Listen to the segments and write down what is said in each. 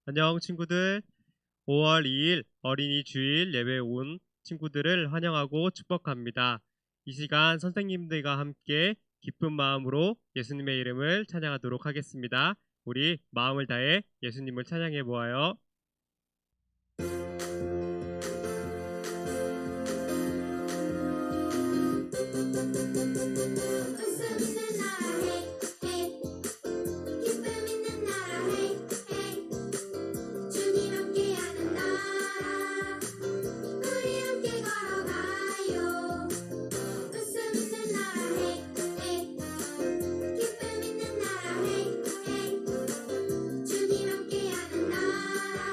안녕 친구들. 5월 2일 어린이 주일 예배에 온 친구들을 환영하고 축복합니다. 이 시간 선생님들과 함께 기쁜 마음으로 예수님의 이름을 찬양하도록 하겠습니다. 우리 마음을 다해 예수님을 찬양해 보아요. 웃음 있는 나라 헤이 헤이 기쁨 있는 나라 헤이 헤이 주님 함께하는 나라 우리 함께 걸어가요. 웃음 있는 나라 헤이 헤이 기쁨 있는 나라 헤이 헤이 주님 함께하는 나라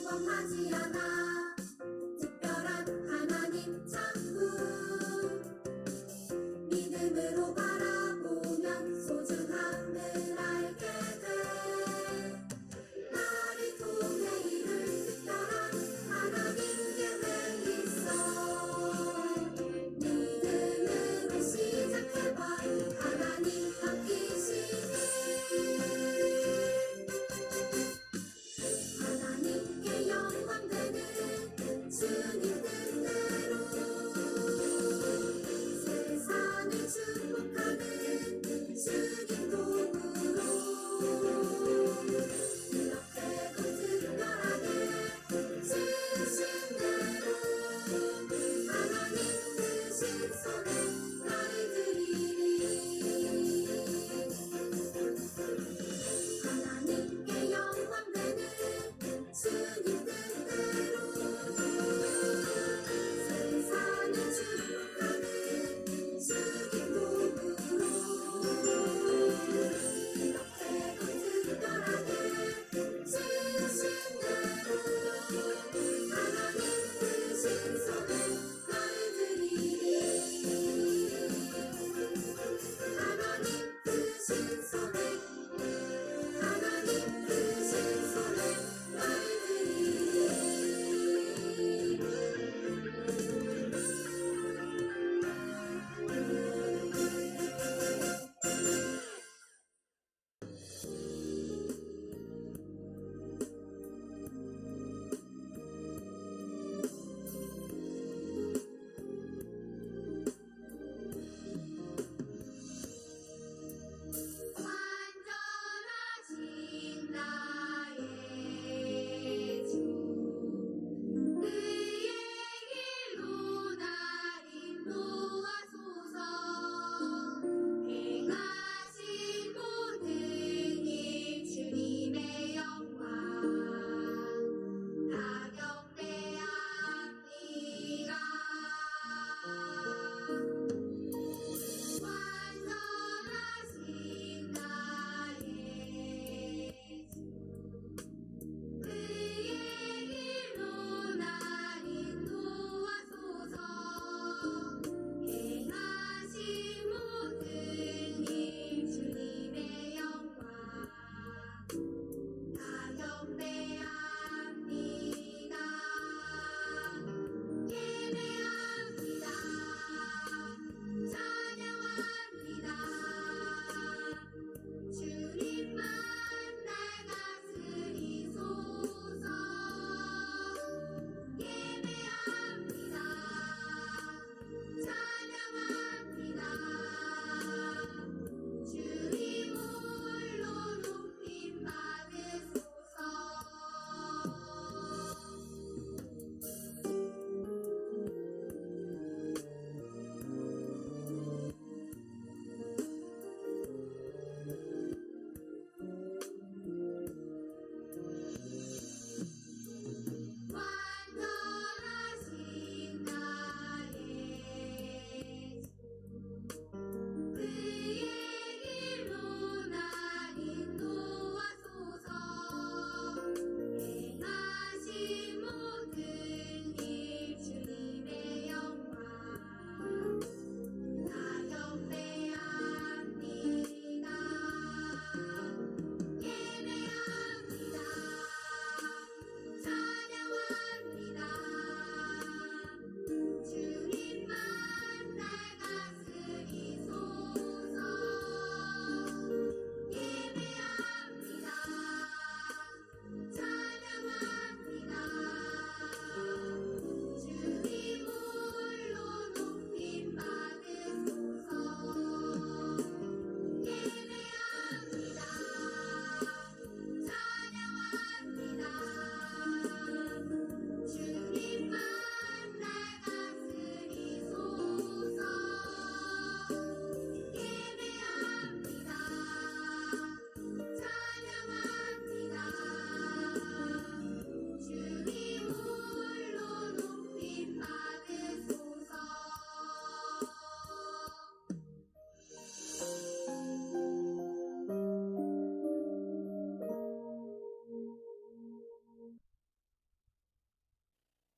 평범하지 않아 특별한 하나님 창구 믿음으로 바라보면 소중함을 알게 돼 나를 통해 이룰 특별한 하나님 계획 있어 믿음으로 시작해봐 하나님 맡기시니 하나님께 영광 되는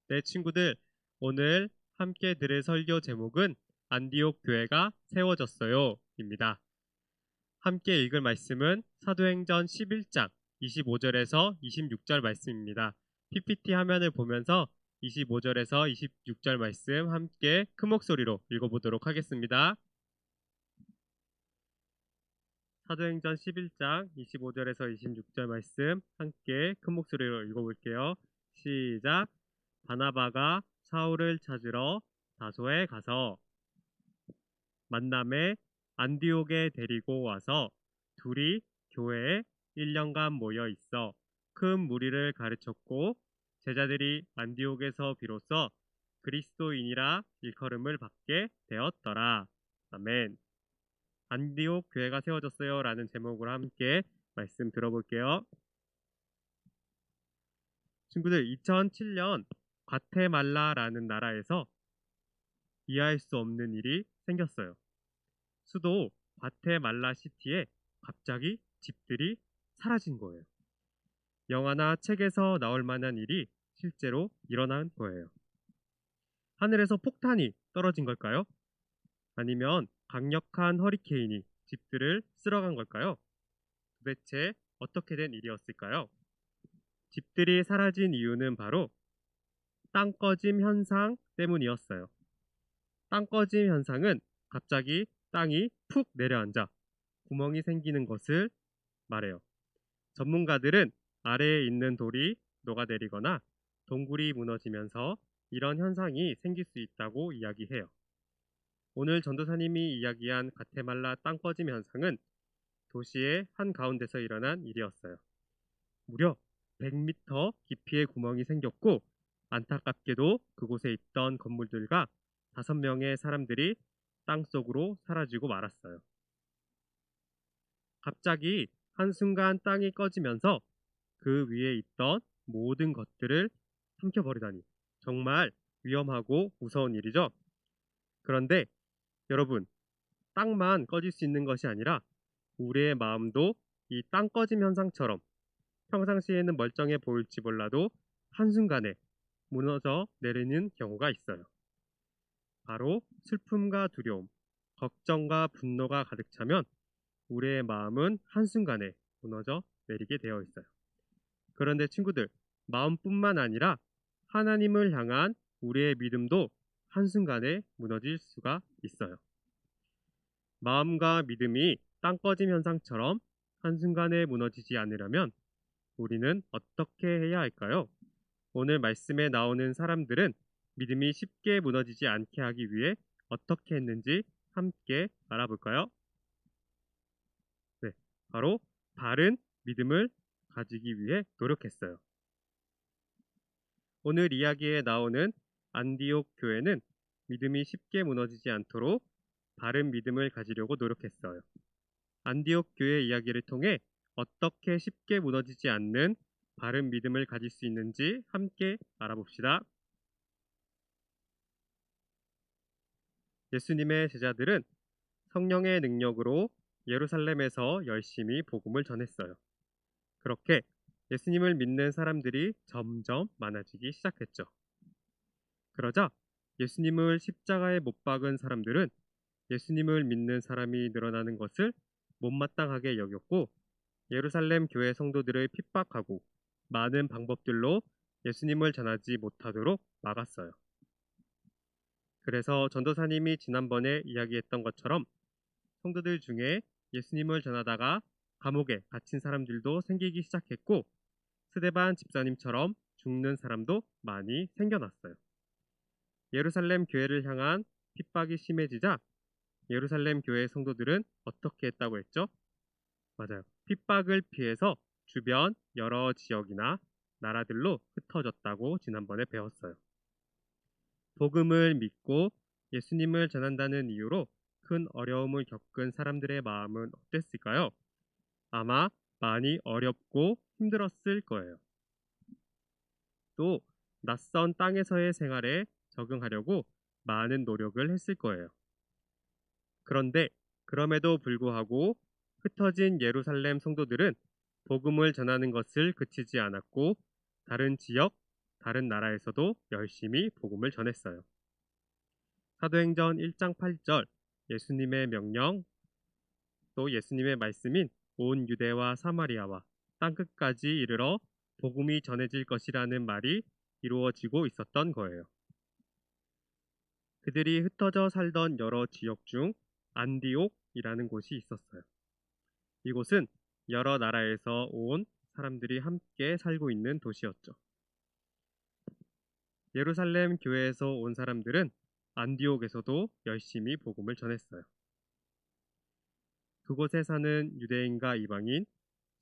네, 친구들, 오늘 함께 들을 설교 제목은 안디옥 교회가 세워졌어요입니다. 함께 읽을 말씀은 사도행전 11장 25절에서 26절 말씀입니다. PPT 화면을 보면서 25절에서 26절 말씀 함께 큰 목소리로 읽어보도록 하겠습니다. 사도행전 11장 25절에서 26절 말씀 함께 큰 목소리로 읽어볼게요. 시작. 바나바가 사울을 찾으러 다소에 가서 만남에 안디옥에 데리고 와서 둘이 교회에 1년간 모여 있어 큰 무리를 가르쳤고 제자들이 안디옥에서 비로소 그리스도인이라 일컬음을 받게 되었더라. 아멘. 안디옥 교회가 세워졌어요 라는 제목으로 함께 말씀 들어볼게요. 친구들, 2007년 과테말라라는 나라에서 이해할 수 없는 일이 생겼어요. 수도 과테말라 시티에 갑자기 집들이 사라진 거예요. 영화나 책에서 나올 만한 일이 실제로 일어난 거예요. 하늘에서 폭탄이 떨어진 걸까요? 아니면 강력한 허리케인이 집들을 쓸어간 걸까요? 도대체 어떻게 된 일이었을까요? 집들이 사라진 이유는 바로 땅꺼짐 현상 때문이었어요. 땅꺼짐 현상은 갑자기 땅이 푹 내려앉아 구멍이 생기는 것을 말해요. 전문가들은 아래에 있는 돌이 녹아내리거나 동굴이 무너지면서 이런 현상이 생길 수 있다고 이야기해요. 오늘 전도사님이 이야기한 과테말라 땅꺼짐 현상은 도시의 한가운데서 일어난 일이었어요. 무려 100m 깊이의 구멍이 생겼고 안타깝게도 그곳에 있던 건물들과 5명의 사람들이 땅속으로 사라지고 말았어요. 갑자기 한순간 땅이 꺼지면서 그 위에 있던 모든 것들을 삼켜버리다니 정말 위험하고 무서운 일이죠. 그런데 여러분, 땅만 꺼질 수 있는 것이 아니라 우리의 마음도 이 땅 꺼짐 현상처럼 평상시에는 멀쩡해 보일지 몰라도 한순간에 무너져 내리는 경우가 있어요. 바로 슬픔과 두려움, 걱정과 분노가 가득 차면 우리의 마음은 한순간에 무너져 내리게 되어 있어요. 그런데 친구들, 마음뿐만 아니라 하나님을 향한 우리의 믿음도 한순간에 무너질 수가 있어요. 마음과 믿음이 땅꺼짐 현상처럼 한순간에 무너지지 않으려면 우리는 어떻게 해야 할까요? 오늘 말씀에 나오는 사람들은 믿음이 쉽게 무너지지 않게 하기 위해 어떻게 했는지 함께 알아볼까요? 네, 바로 바른 믿음을 가지기 위해 노력했어요. 오늘 이야기에 나오는 안디옥 교회는 믿음이 쉽게 무너지지 않도록 바른 믿음을 가지려고 노력했어요. 안디옥 교회 이야기를 통해 어떻게 쉽게 무너지지 않는 바른 믿음을 가질 수 있는지 함께 알아봅시다. 예수님의 제자들은 성령의 능력으로 예루살렘에서 열심히 복음을 전했어요. 그렇게 예수님을 믿는 사람들이 점점 많아지기 시작했죠. 그러자 예수님을 십자가에 못 박은 사람들은 예수님을 믿는 사람이 늘어나는 것을 못마땅하게 여겼고 예루살렘 교회 성도들을 핍박하고 많은 방법들로 예수님을 전하지 못하도록 막았어요. 그래서 전도사님이 지난번에 이야기했던 것처럼 성도들 중에 예수님을 전하다가 감옥에 갇힌 사람들도 생기기 시작했고 스데반 집사님처럼 죽는 사람도 많이 생겨났어요. 예루살렘 교회를 향한 핍박이 심해지자 예루살렘 교회 성도들은 어떻게 했다고 했죠? 맞아요. 핍박을 피해서 주변 여러 지역이나 나라들로 흩어졌다고 지난번에 배웠어요. 복음을 믿고 예수님을 전한다는 이유로 큰 어려움을 겪은 사람들의 마음은 어땠을까요? 아마 많이 어렵고 힘들었을 거예요. 또 낯선 땅에서의 생활에 적응하려고 많은 노력을 했을 거예요. 그런데 그럼에도 불구하고 흩어진 예루살렘 성도들은 복음을 전하는 것을 그치지 않았고 다른 지역, 다른 나라에서도 열심히 복음을 전했어요. 사도행전 1장 8절 예수님의 명령 또 예수님의 말씀인 온 유대와 사마리아와 땅끝까지 이르러 복음이 전해질 것이라는 말이 이루어지고 있었던 거예요. 그들이 흩어져 살던 여러 지역 중 안디옥이라는 곳이 있었어요. 이곳은 여러 나라에서 온 사람들이 함께 살고 있는 도시였죠. 예루살렘 교회에서 온 사람들은 안디옥에서도 열심히 복음을 전했어요. 그곳에 사는 유대인과 이방인,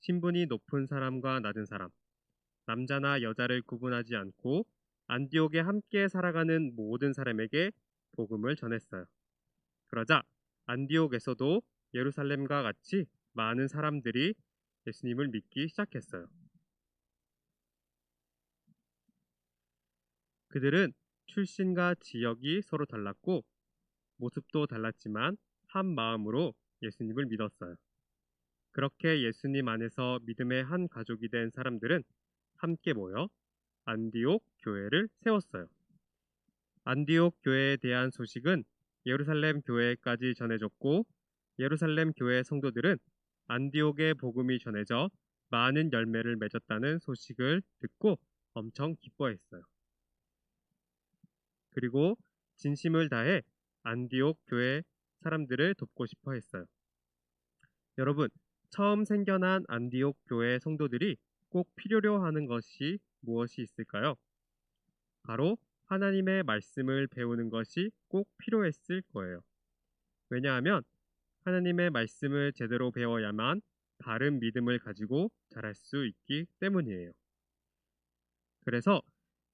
신분이 높은 사람과 낮은 사람, 남자나 여자를 구분하지 않고 안디옥에 함께 살아가는 모든 사람에게 복음을 전했어요. 그러자 안디옥에서도 예루살렘과 같이 많은 사람들이 예수님을 믿기 시작했어요. 그들은 출신과 지역이 서로 달랐고 모습도 달랐지만 한 마음으로 예수님을 믿었어요. 그렇게 예수님 안에서 믿음의 한 가족이 된 사람들은 함께 모여 안디옥 교회를 세웠어요. 안디옥 교회에 대한 소식은 예루살렘 교회까지 전해졌고 예루살렘 교회 성도들은 안디옥의 복음이 전해져 많은 열매를 맺었다는 소식을 듣고 엄청 기뻐했어요. 그리고 진심을 다해 안디옥 교회 사람들을 돕고 싶어 했어요. 여러분, 처음 생겨난 안디옥 교회 성도들이 꼭 필요로 하는 것이 무엇이 있을까요? 바로 하나님의 말씀을 배우는 것이 꼭 필요했을 거예요. 왜냐하면 하나님의 말씀을 제대로 배워야만 바른 믿음을 가지고 자랄 수 있기 때문이에요. 그래서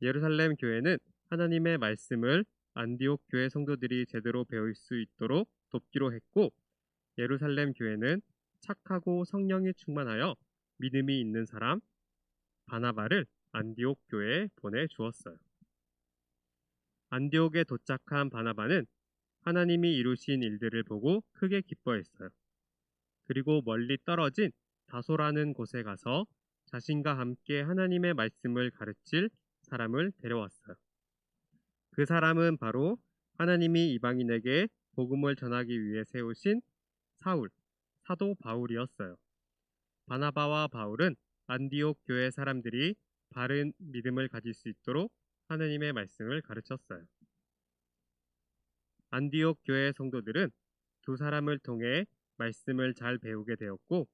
예루살렘 교회는 하나님의 말씀을 안디옥 교회 성도들이 제대로 배울 수 있도록 돕기로 했고 예루살렘 교회는 착하고 성령이 충만하여 믿음이 있는 사람 바나바를 안디옥 교회에 보내주었어요. 안디옥에 도착한 바나바는 하나님이 이루신 일들을 보고 크게 기뻐했어요. 그리고 멀리 떨어진 다소라는 곳에 가서 자신과 함께 하나님의 말씀을 가르칠 사람을 데려왔어요. 그 사람은 바로 하나님이 이방인에게 복음을 전하기 위해 세우신 사울, 사도 바울이었어요. 바나바와 바울은 안디옥 교회 사람들이 바른 믿음을 가질 수 있도록 하나님의 말씀을 가르쳤어요. 안디옥 교회 성도들은 두 사람을 통해 말씀을 잘 배우게 되었고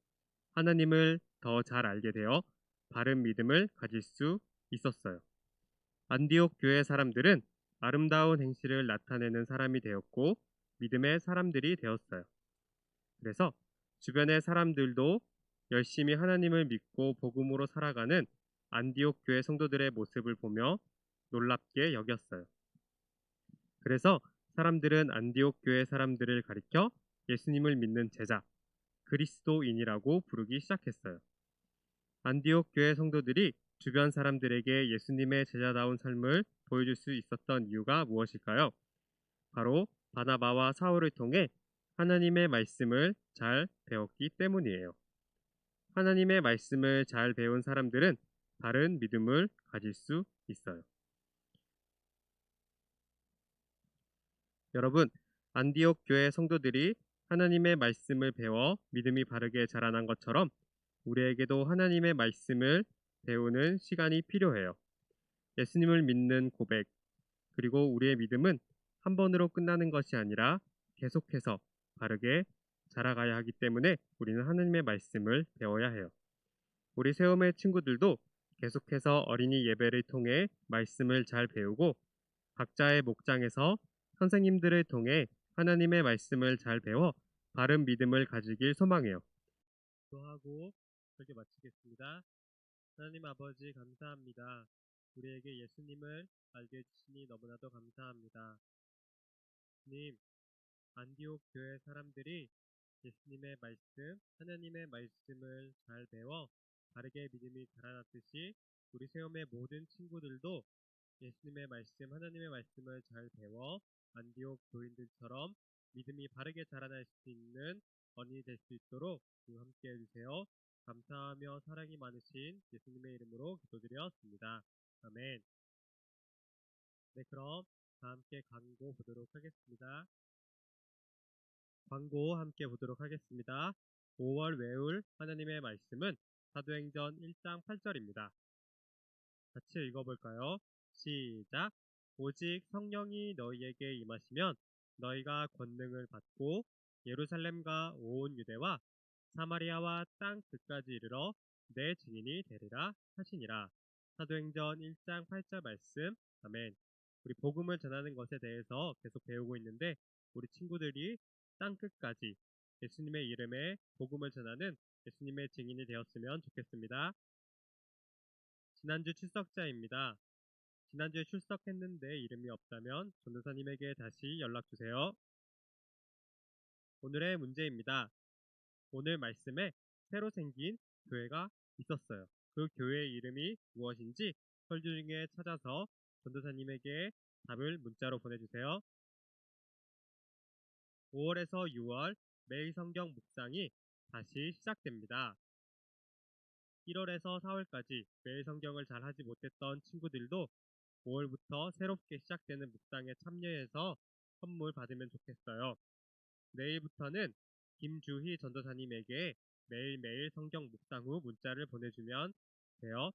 하나님을 더 잘 알게 되어 바른 믿음을 가질 수 있었어요. 안디옥 교회 사람들은 아름다운 행실을 나타내는 사람이 되었고 믿음의 사람들이 되었어요. 그래서 주변의 사람들도 열심히 하나님을 믿고 복음으로 살아가는 안디옥 교회 성도들의 모습을 보며 놀랍게 여겼어요. 그래서 사람들은 안디옥 교회 사람들을 가리켜 예수님을 믿는 제자, 그리스도인이라고 부르기 시작했어요. 안디옥 교회 성도들이 주변 사람들에게 예수님의 제자다운 삶을 보여줄 수 있었던 이유가 무엇일까요? 바로 바나바와 사울을 통해 하나님의 말씀을 잘 배웠기 때문이에요. 하나님의 말씀을 잘 배운 사람들은 바른 믿음을 가질 수 있어요. 여러분, 안디옥 교회 성도들이 하나님의 말씀을 배워 믿음이 바르게 자라난 것처럼 우리에게도 하나님의 말씀을 배우는 시간이 필요해요. 예수님을 믿는 고백, 그리고 우리의 믿음은 한 번으로 끝나는 것이 아니라 계속해서 바르게 자라가야 하기 때문에 우리는 하나님의 말씀을 배워야 해요. 우리 세움의 친구들도 계속해서 어린이 예배를 통해 말씀을 잘 배우고 각자의 목장에서 선생님들을 통해 하나님의 말씀을 잘 배워 바른 믿음을 가지길 소망해요. 기도하고 그렇게 마치겠습니다. 하나님 아버지 감사합니다. 우리에게 예수님을 알게 해주시니 너무나도 감사합니다. 주님, 안디옥 교회 사람들이 예수님의 말씀, 하나님의 말씀을 잘 배워 바르게 믿음이 자라났듯이 우리 세움의 모든 친구들도 예수님의 말씀, 하나님의 말씀을 잘 배워 안디옥 교인들처럼 믿음이 바르게 자라날 수 있는 언이 될 수 있도록 주 함께 해주세요. 감사하며 사랑이 많으신 예수님의 이름으로 기도드렸습니다. 아멘. 네, 그럼 다 함께 광고 보도록 하겠습니다. 광고 함께 보도록 하겠습니다. 5월 외울 하나님의 말씀은 사도행전 1장 8절입니다. 같이 읽어볼까요? 시작. 오직 성령이 너희에게 임하시면 너희가 권능을 받고 예루살렘과 온 유대와 사마리아와 땅 끝까지 이르러 내 증인이 되리라 하시니라. 사도행전 1장 8절 말씀. 아멘. 우리 복음을 전하는 것에 대해서 계속 배우고 있는데 우리 친구들이 땅 끝까지 예수님의 이름에 복음을 전하는 예수님의 증인이 되었으면 좋겠습니다. 지난주 출석자입니다. 지난주에 출석했는데 이름이 없다면 전도사님에게 다시 연락주세요. 오늘의 문제입니다. 오늘 말씀에 새로 생긴 교회가 있었어요. 그 교회의 이름이 무엇인지 설교 중에 찾아서 전도사님에게 답을 문자로 보내주세요. 5월에서 6월 매일 성경 묵상이 다시 시작됩니다. 1월에서 4월까지 매일 성경을 잘 하지 못했던 친구들도 5월부터 새롭게 시작되는 묵상에 참여해서 선물 받으면 좋겠어요. 내일부터는 김주희 전도사님에게 매일매일 성경 묵상 후 문자를 보내주면 돼요.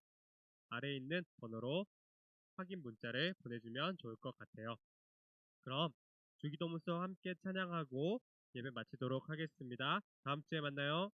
아래 있는 번호로 확인 문자를 보내주면 좋을 것 같아요. 그럼 주기도문서 함께 찬양하고 예배 마치도록 하겠습니다. 다음 주에 만나요.